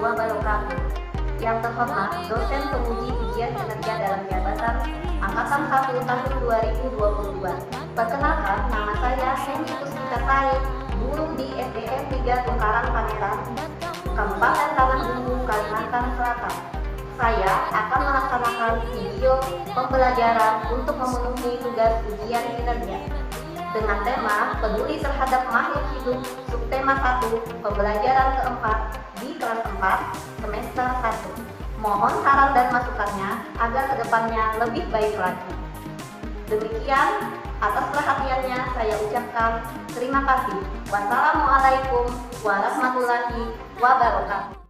wabarakatuh. Yang terhormat dosen penguji ujian kinerja dalam jabatan Angkatan 1 tahun 2022. Perkenalkan, nama saya Hendy Puspita Said, guru di SDN 3 Tungkarang Pangeran, Kabupaten Tanah Bumbu, Kalimantan Selatan. Saya akan melaksanakan video pembelajaran untuk memenuhi tugas ujian kinerja dengan tema peduli terhadap makhluk hidup, subtema 1, pembelajaran keempat di kelas 4 semester 1. Mohon saran dan masukannya agar kedepannya lebih baik lagi. Demikian, atas perhatiannya saya ucapkan terima kasih. Wassalamualaikum warahmatullahi wabarakatuh.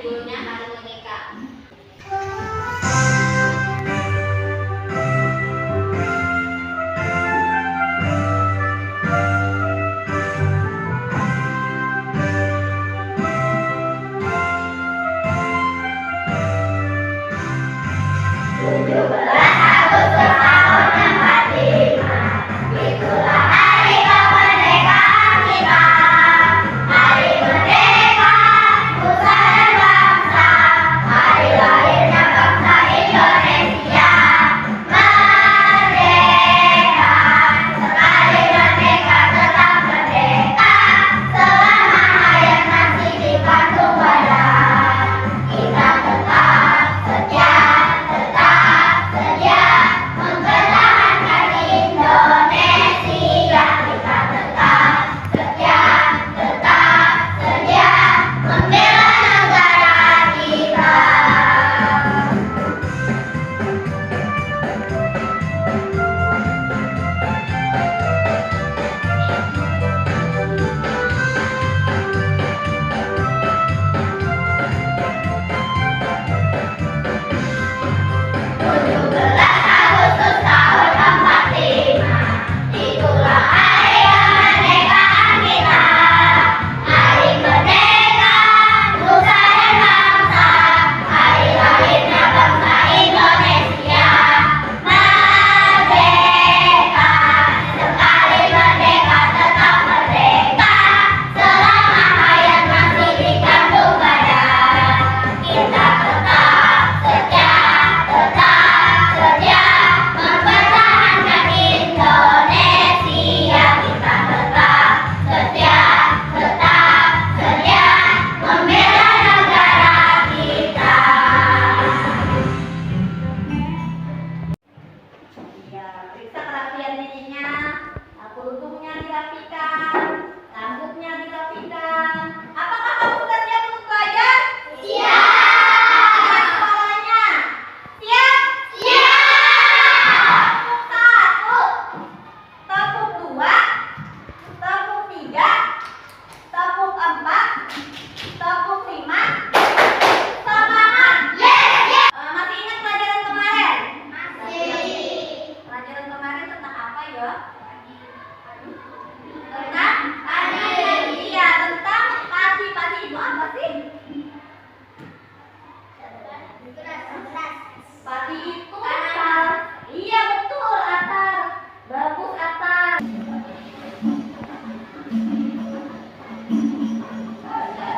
judulnya Hari Merdeka.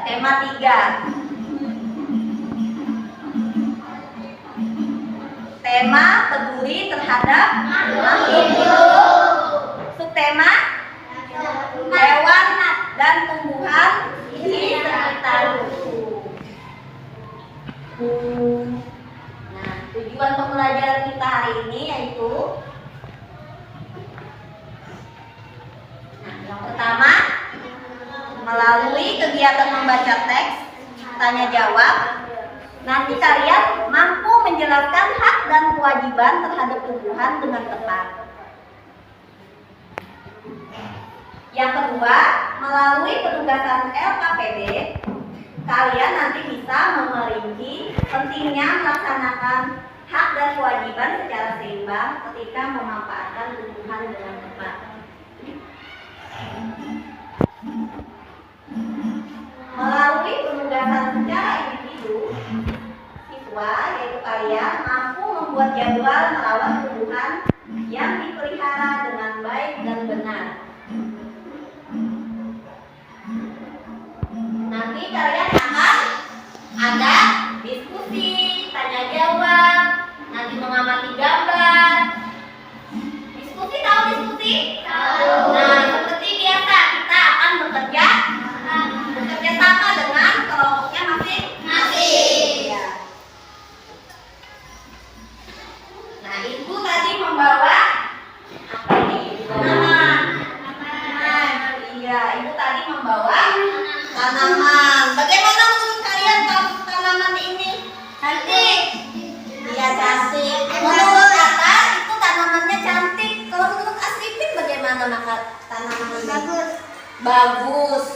Tema 3. Tema peduli terhadap makhluk hidup. Subtema hewan dan tumbuhan di sekitarku. Nah, tujuan pembelajaran kita hari ini yaitu yang pertama, melalui kegiatan membaca teks, tanya jawab, nanti kalian mampu menjelaskan hak dan kewajiban terhadap tumbuhan dengan tepat. Yang kedua, melalui penugasan LKPD, kalian nanti bisa memerinci pentingnya melaksanakan hak dan kewajiban secara seimbang ketika memanfaatkan tumbuhan dengan tepat. Melalui penugasan secara individu, siswa yaitu kalian mampu membuat jadwal merawat tumbuhan yang dipelihara dengan baik dan benar. Nanti kalian akan ada diskusi, tanya jawab, nanti mengamati gambar. Diskusi, tahu diskusi? Tahu. Nah, seperti biasa kita akan bekerja sama dengan kelompoknya masing-masing. Ya. Nah, ibu tadi membawa apa ini? Tanaman. Iya, ibu tadi membawa tanaman. Bagaimana menurut kalian tanaman ini? Cantik. Iya, cantik. Menurut Kata itu tanamannya cantik. Kalau menurut Asripin bagaimana tanaman ini? Bagus. Bagus.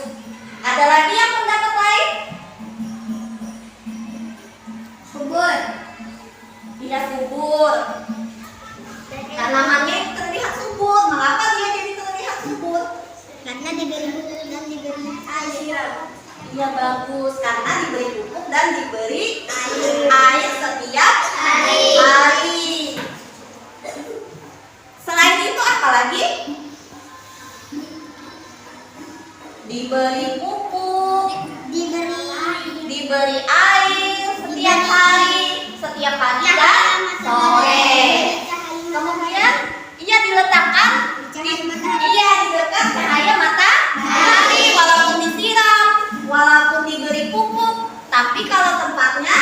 Ada lagi yang pendapat lain? dan diberi air setiap hari. Selain itu apa lagi? Diberi pupuk, diberi air setiap hari dan sore. Kemudian ia diletakkan di dekat cahaya matahari, walaupun disiram, walaupun diberi pupuk, tapi kalau tempatnya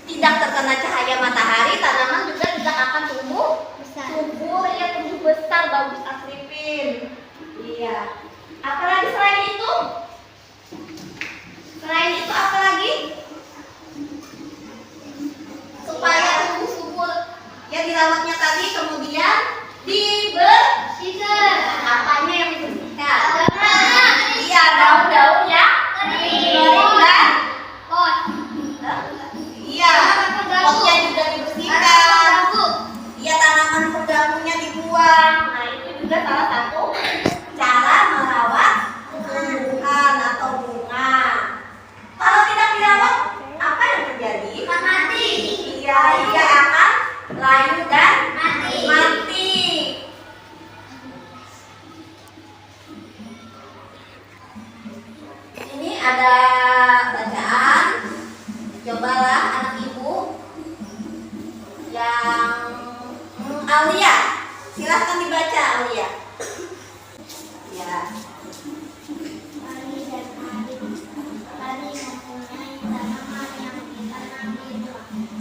tidak terkena cahaya matahari, tanaman juga tidak akan tumbuh subur, ya tumbuh besar, bagus, asripin. Iya. Apalagi selain itu? Selain itu apa lagi? Supaya tumbuh subur, ya dirawatnya tadi, kemudian dibersihkan. Apanya yang dibersihkan? Iya, daun-daun yang kering dan pot. Iya, potnya juga dibersihkan. Iya, tanaman berdaunnya dibuang. Nah, itu juga salah satu cara merawat tumbuhan atau bunga. Kalau tidak dirawat, apa yang terjadi? Mati. Iya, ia akan layu dan mati. Ini ada bacaan. Cobalah anak ibu yang Aulia, silahkan dibaca Aulia. Ya.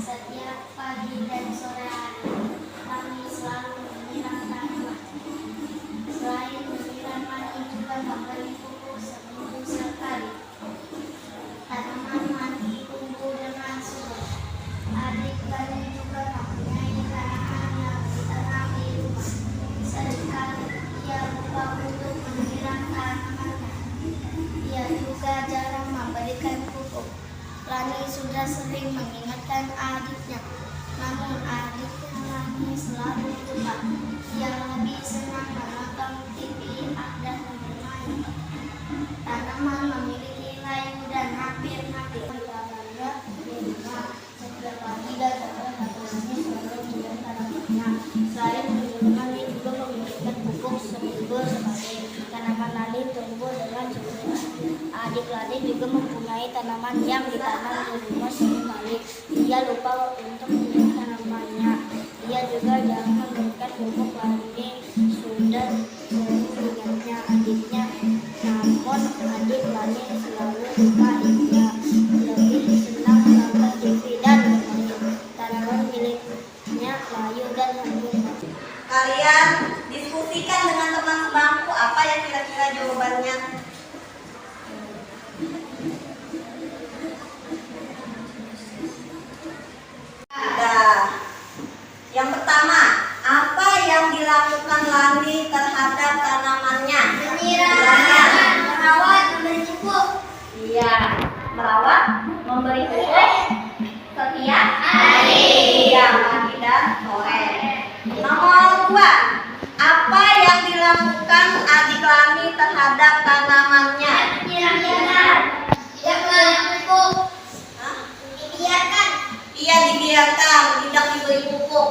Setiap pagi dan sore hari kami selalu menyiram tanaman. Selain menyiram, kami juga memberi pupuk seminggu sekali. Tanaman mati tumbuh dengan subur. Adik kami juga mempunyai tanaman yang ditanam di rumah. Seringkali ia lupa untuk menyiram tanamannya. Ia juga jarang memberikan pupuk. Lani sudah sering mengingatkan adiknya, namun adiknya Lani selalu lupa. Ia lebih senang menonton TV dan bermain. Tanaman memiliki layu dan hampir-hampir tanamannya di rumah. Setiap pagi dan sore tanamannya selalu menyiram tanamannya. Selain menyiram, Lani juga memberikan pupuk seminggu sekali. Tanaman Lani tumbuh dengan subur. Adik Lani juga mempunyai tanaman yang ditanam di rumah seringkali. Ia lupa untuk menyiram tanamannya. Ia juga jarang memberikan pupuk. Lani sudah sering mengingatnya adiknya, namun adik Lani selalu lupa. Ia lebih senang menonton TV dan bermain. Tanaman miliknya layu dan hampir mati. Kalian diskusikan dengan teman sebangku apa yang kira-kira jawabannya. Yang pertama, apa yang dilakukan Lani terhadap tanamannya? Menyiram, merawat, memberi pupuk. Iya, merawat, memberi pupuk setiap hari. Iya, pagi dan sore. Nomor 2, apa yang dilakukan adik Lani terhadap tanamannya? Menyiram, memberi pupuk. Dibiarkan. Ia dibiarkan, tidak diberi pupuk.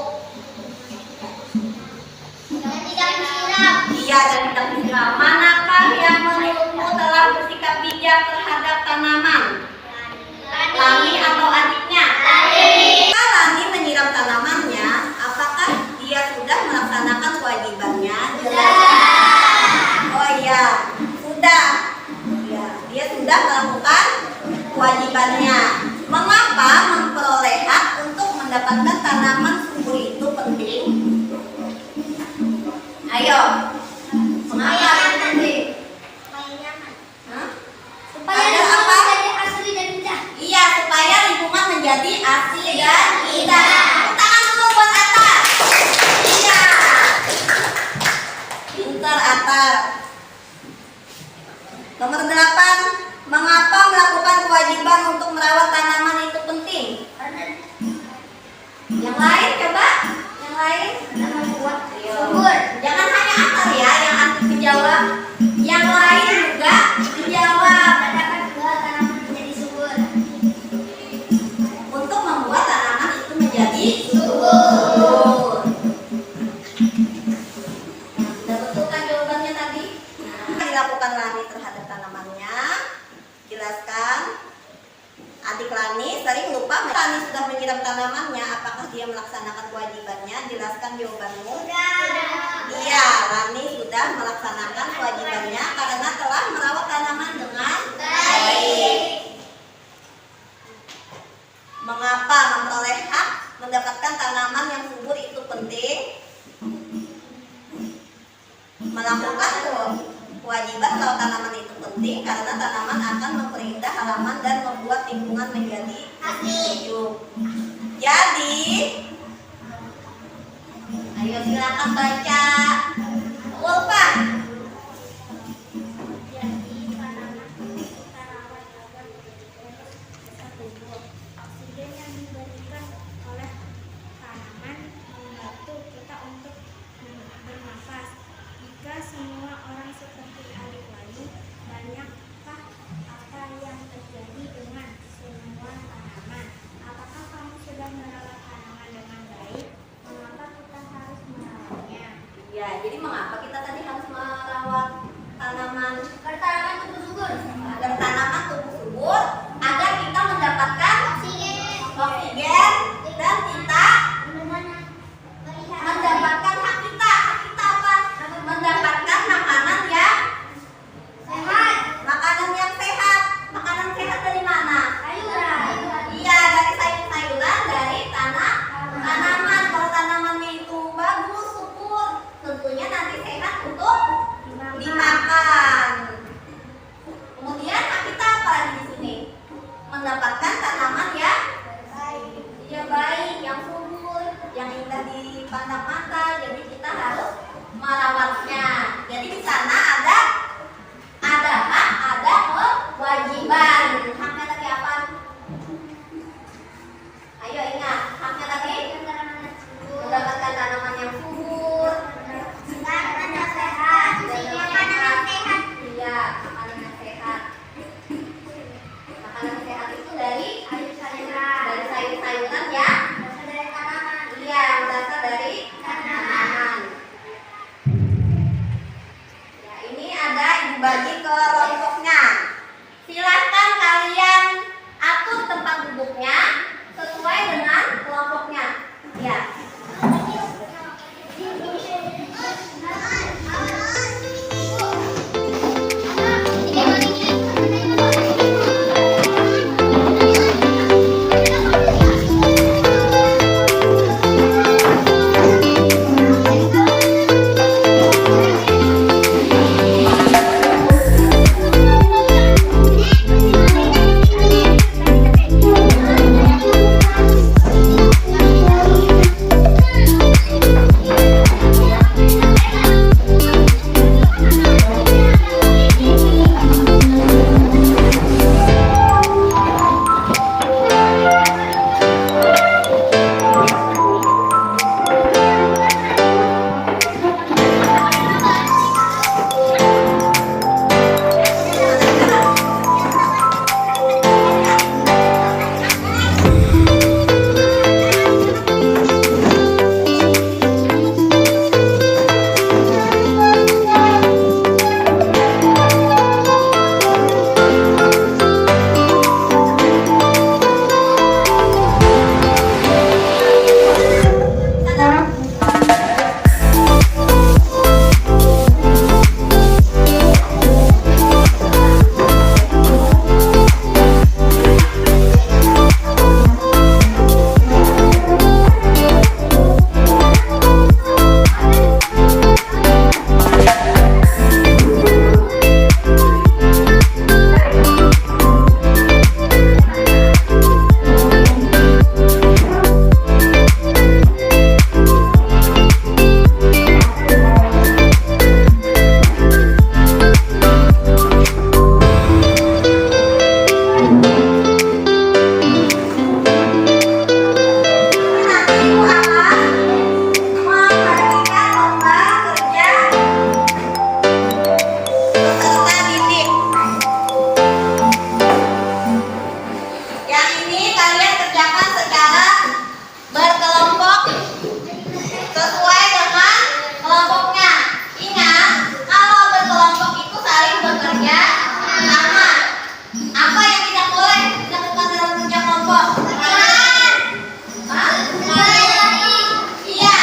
Dan tidak disiram. Iya, dan tidak disiram. Manakah yang menurutmu telah bersikap bijak terhadap tanaman? Lani atau adiknya? Jika Lani menyiram tanamannya, apakah dia sudah melaksanakan kewajibannya? Oh iya, sudah. Ya, dia sudah melakukan kewajibannya. Mengapa memperoleh hak untuk mendapatkan tanaman subur itu penting? Ayo, mengapa itu penting? Supaya Ada lingkungan apa? menjadi asri dan indah. Iya, supaya lingkungan menjadi asli dan indah. Tangan dulu buat Atta. Iya. Pintar Atta. Nomor 8, mengapa melakukan kewajiban untuk merawat tanaman itu penting? Yang lain coba? Yang lain? Membuat subur. Jangan hanya Atta ya yang aktif menjawab. Yang lain juga menjawab. Dapat dua tanaman menjadi subur. menjadi subur. Sudah betul kan jawabannya tadi? Nah, dilakukan Lani terhadap tanamannya. Jelaskan. Adik Lani sering lupa. Lani sudah menyiram tanamannya. Apakah dia melaksanakan kewajibannya? Jelaskan jawabanmu. Iya, Lani sudah melaksanakan kewajibannya karena telah merawat tanaman dengan baik. Mengapa memperoleh hak mendapatkan tanaman yang subur itu penting? Melakukan kewajiban merawat tanaman itu penting karena tanaman akan memperindah halaman dan membuat lingkungan menjadi sejuk. Jadi, ayo silakan baca. Ulfa. Oksigen yang diberikan oleh tanaman membantu kita untuk bernafas. Jika semua orang seperti adik Lani, banyakkah apa yang terjadi dengan semua tanaman? Apakah kamu sudah merawat tanaman dengan baik? Mengapa kita harus merawatnya? Ya, jadi mengapa kita tadi harus merawat tanaman? Agar tanaman tumbuh subur. Agar tanaman tumbuh subur, agar kita mendapatkan oksigen dan kita mendapatkan hak kita. Hak kita apa? Mendapatkan makanan yang Sehat. makanan yang sehat. Makanan sehat dari mana? Sayuran. Iya, dari sayur-sayuran, dari tanaman. Kalau tanamannya itu bagus, subur, tentunya nanti sehat untuk dimakan. Kemudian hak kita apa lagi di sini? Mendapatkan tanaman yang baik, yang subur, yang indah dipandang mata. Jadi kita harus merawatnya. Jadi di sana ada hak, ada kewajiban. Haknya tadi apa? Ayo ingat, haknya tadi mendapatkan tanaman yang subur, Makanan yang sehat. iya, makanan yang sehat. Makanan sehat itu dari sayur-sayuran ya. Iya, yang berasal dari tanaman. Ya, ini ada dibagi ke kelompoknya. Silahkan kalian atur tempat duduknya sesuai dengan kelompoknya. Ya. berkelompok sesuai dengan kelompoknya. Ingat, kalau berkelompok itu saling bekerja sama. Apa yang tidak boleh dilakukan dalam kerja kelompok? Iya.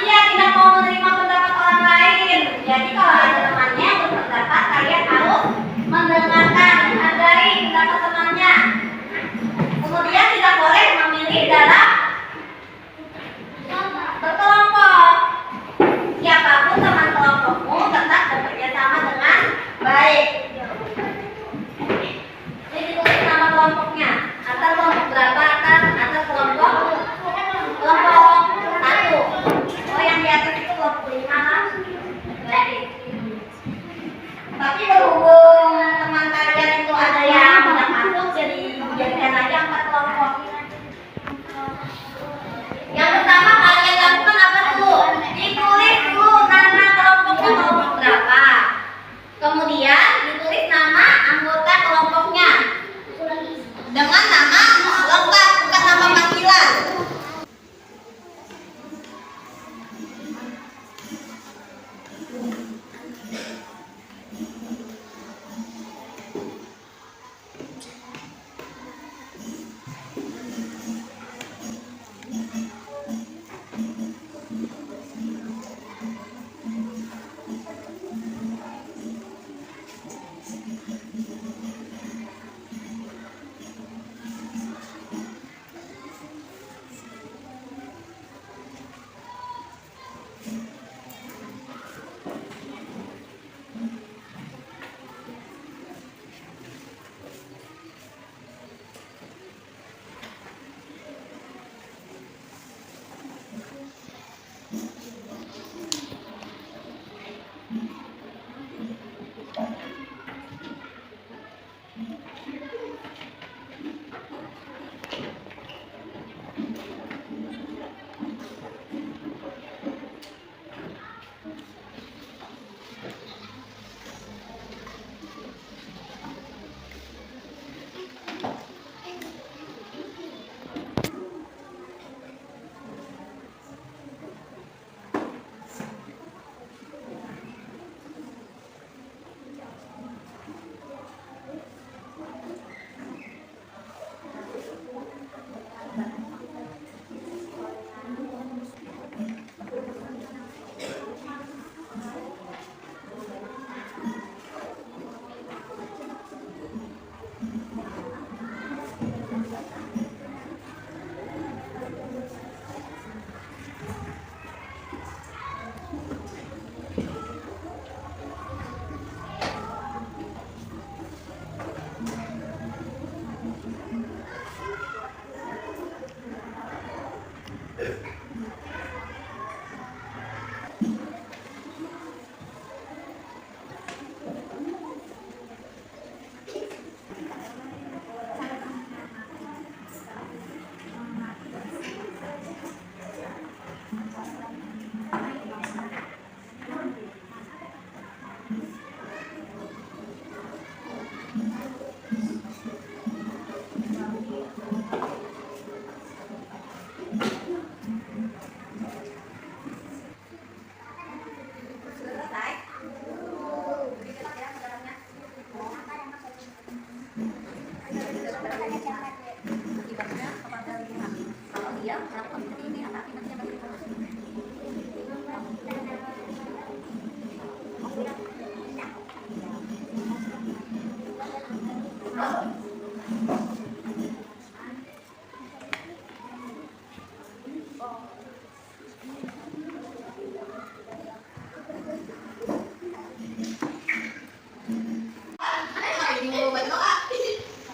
Iya, tidak mau menerima pendapat orang lain. Jadi kalau ada temannya yang berpendapat, kalian harus mendengarkan, menghargai pendapat temannya. Kemudian tidak boleh memilih dalam berkelompok. Siapapun teman kelompokmu tetap bekerja sama dengan baik. Jadi ditulis nama kelompoknya. Atas kelompok berapa? Atas kelompok 1. Oh, yang di atas itu kelompok 5 kan? Baik. Tapi berhubung teman kalian itu ada yang tidak masuk, jadi jadikan aja 4 kelompok. Yang pertama kalian lakukan apa dulu? Ditulis dulu nama kelompoknya, kelompok berapa. Kemudian ditulis nama anggota kelompoknya dengan nama lengkap, bukan nama panggilan.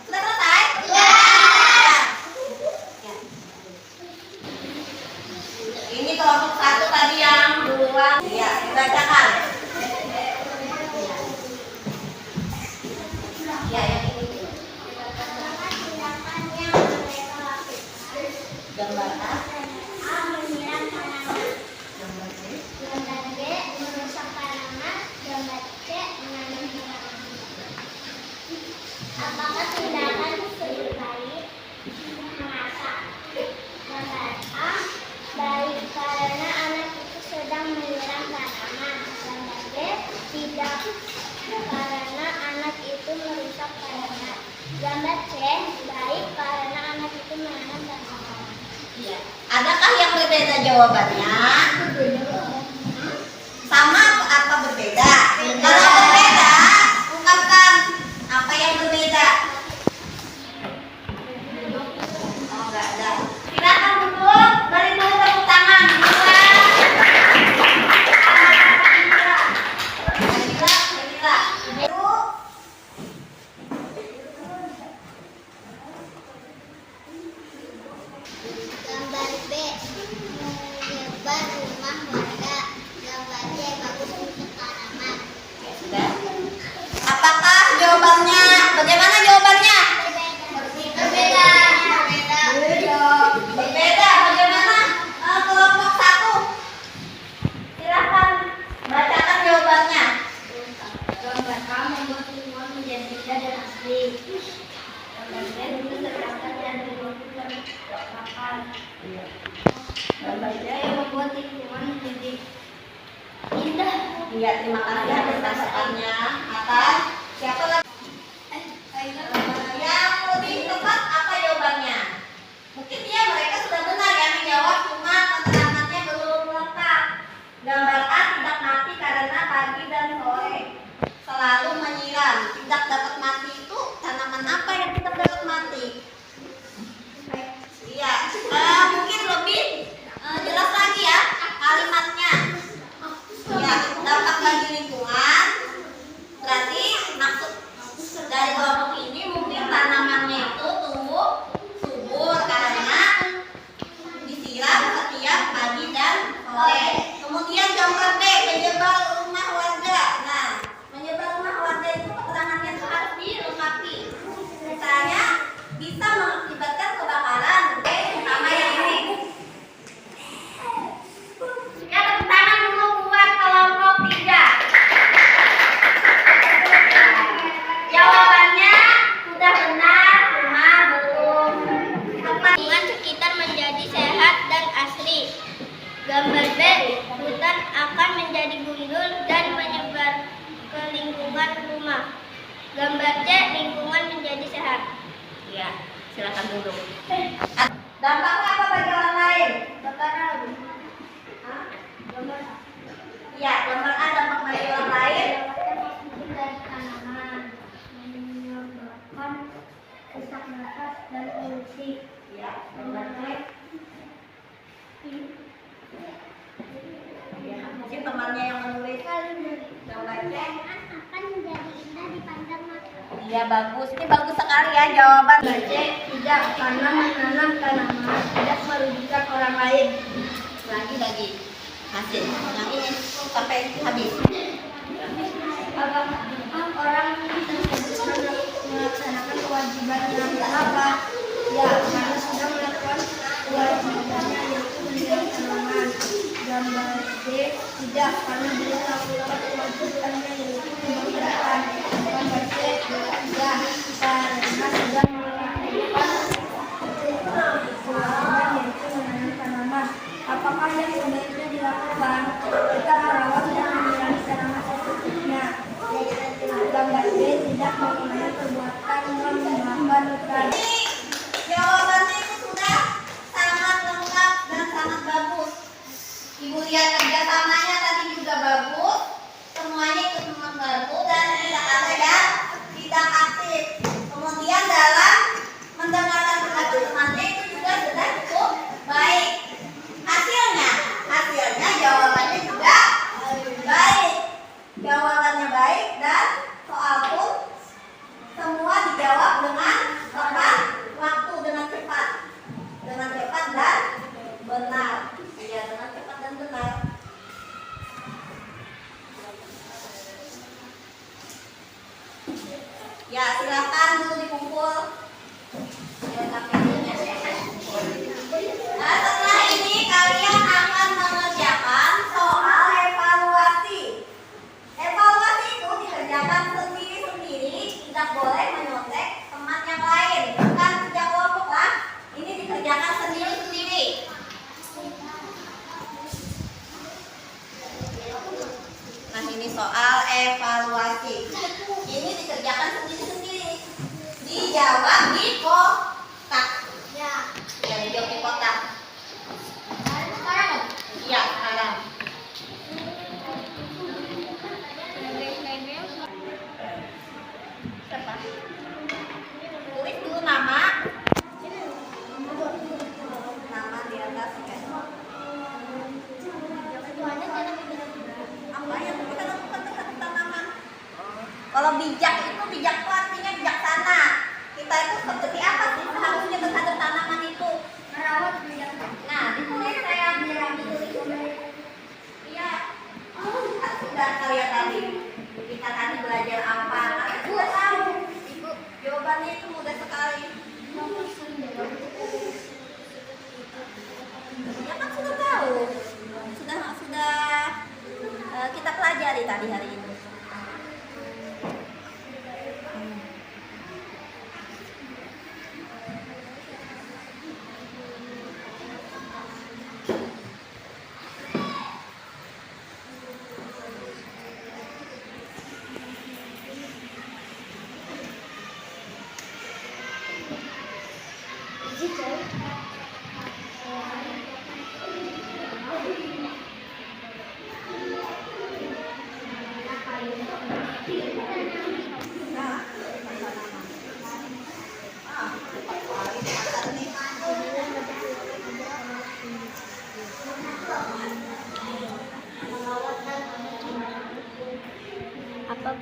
Sudah selesai? baik karena anak itu menanam tanaman. Iya. Adakah yang berbeda jawabannya? Sama apa berbeda? Kalau berbeda, ungkapkan apa yang berbeda. Oh, enggak ada. Silakan duduk, beri dulu tepuk tangan. Gambar B, menyebar rumah warga. Gambar C, bagus untuk tanaman. Sudah. Apakah jawabannya? Bagaimana jawabannya? Berbeda. Berbeda. Bagaimana kelompok satu? Silakan bacakan jawabannya. Gambar A membuat lingkungan menjadi indah dan asli. Gambar B menceritakan dan menunjukkan akal. Gambar C membuat lingkungan menjadi indah. Iya, terima kasih atas tanggapannya. Atas siapa lagi? Yang lebih tepat apa jawabannya? Mungkin mereka sudah benar ya menjawab, cuma keterangannya belum lengkap. Gambar A tidak mati karena pagi dan sore selalu menyiram. Tidak dapat mati itu tanaman apa yang tidak dapat mati? Iya, mungkin lebih jelas lagi ya kalimatnya. Ya, dampak bagi lingkungan. Berarti maksud dari kelompok ini mungkin tanamannya itu tumbuh subur karena disiram setiap pagi dan sore. Kemudian gambar B, menyebar rumah warga. Nah, menyebar rumah warga itu keterangannya itu harus dilengkapi. Misalnya bisa mengakibatkan kebakaran. Sama yang ini. Ya, tepuk tangan dulu buat kelompok 3. Jawabannya sudah benar, cuma belum tepat. Lingkungan sekitar menjadi sehat dan asri. Gambar B, hutan akan menjadi gundul dan menyebar ke lingkungan rumah. Gambar C, lingkungan menjadi sehat. Ya, silakan duduk. Dampaknya apa bagi orang lain? Kebakaran. Hah? Gambar A. Ya, gambar A dampak bagi orang lain. Mendapatkan dari tanaman, menyebabkan sesak nafas dan polusi. Ya, gambar B. Ya, mungkin temannya yang menulis. Gambar C. Akan menjadi indah dipandang mata. Iya, bagus. Ini bagus sekali ya jawaban. Gambar C, tidak karena menanam tanaman tidak merugikan orang lain. Lagi hasil. Yang ini sampai habis. Apakah orang tersebut melaksanakan kewajiban menanam apa? Ya, karena sudah melakukan kewajibannya yaitu menanam tanaman. Gambar D, tidak karena belum melakukan kewajibannya yaitu memberikan. Gambar C, ya karena sudah melakukan kewajiban yaitu menanam tanaman. Apakah yang sebaiknya dilakukan? Kita merawat dan menyirami tanaman secukupnya. Gambar B, tidak mengenai perbuatan membakar hutan. Jawabannya itu sudah sangat lengkap dan sangat bagus. Ibu lihat kerjasamanya tadi juga bagus. Semuanya ikut membantu dan tidak ada yang tidak aktif. Kemudian dalam mendengarkan pendapat temannya itu juga sudah cukup baik. Hasilnya jawabannya juga baik. Jawabannya baik dan soal pun Apa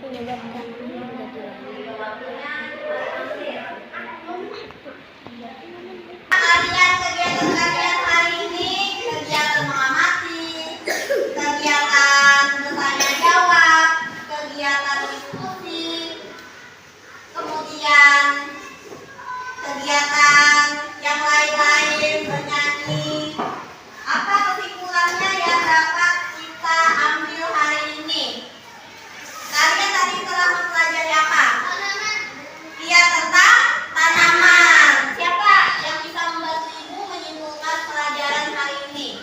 penyebab tanaman menjadi Kegiatan kalian hari ini kegiatan mengamati, kegiatan bertanya jawab, kegiatan diskusi, kemudian kegiatan yang lain-lain bernyanyi. Apa kesimpulannya yang dapat kita ambil hari ini? Kalian tadi telah mempelajari apa? Iya, tentang tanaman. Siapa yang bisa membantu ibu menyimpulkan pelajaran hari ini?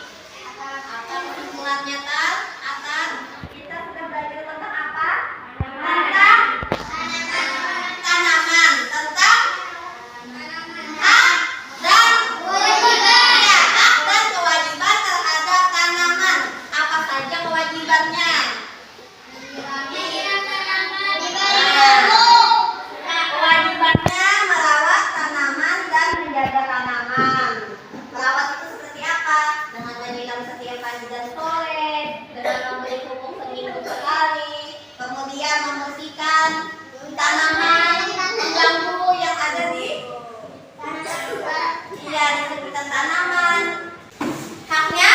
Apa kesimpulannya, Tan? Akan kita sudah belajar tentang apa? Tentang tanaman. Tentang hak dan kewajiban. Ya, hak dan kewajiban terhadap tanaman. Apa saja kewajibannya? Kewajibannya merawat tanaman dan menjaga tanaman. Merawat itu seperti apa? Dengan menyiram setiap pagi dan sore, dengan memberi pupuk seminggu sekali, kemudian membersihkan tanaman pengganggu yang ada di sekitar tanaman. Haknya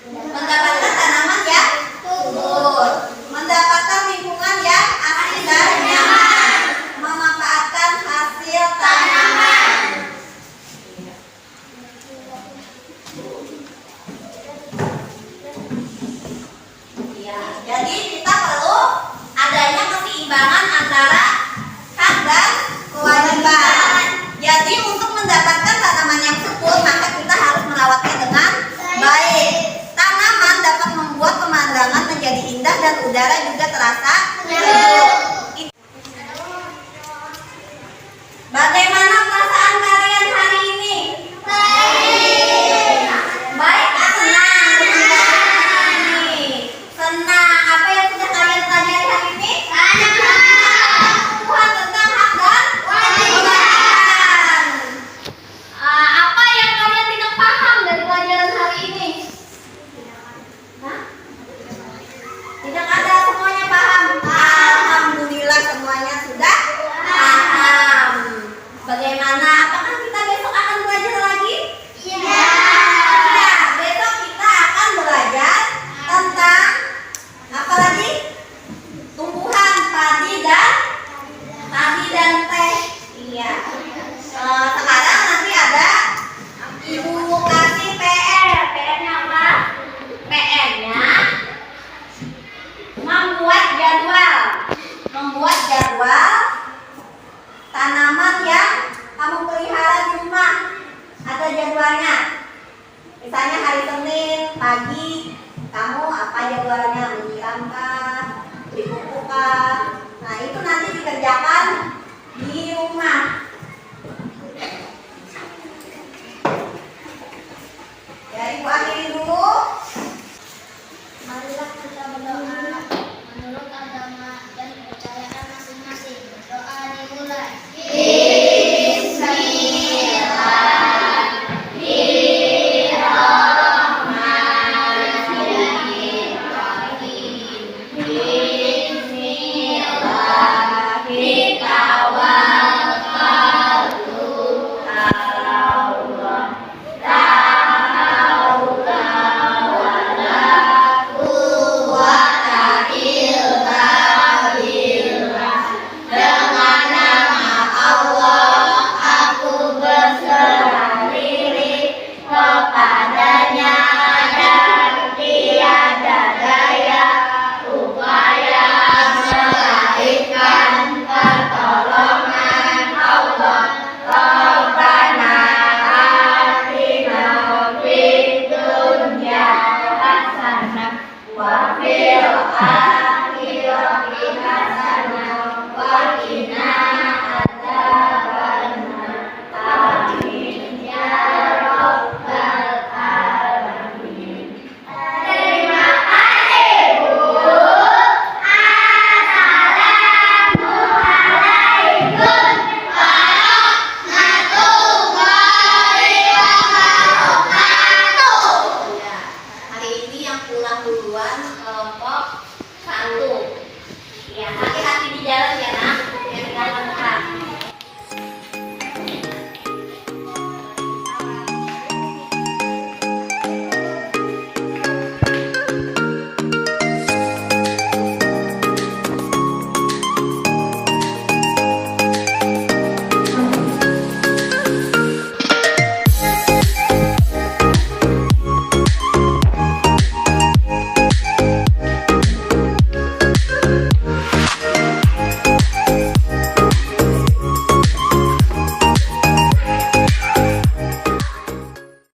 mendapatkan tanaman yang subur, mendapatkan lingkungan yang asri dan nyaman, memanfaatkan hasil tanaman. Ya, jadi kita perlu adanya keseimbangan antara hak dan kewajiban. Jadi untuk mendapatkan tanaman yang subur, maka kita harus merawatnya dengan baik. Tanaman dapat membuat pemandangan menjadi indah dan udara juga terasa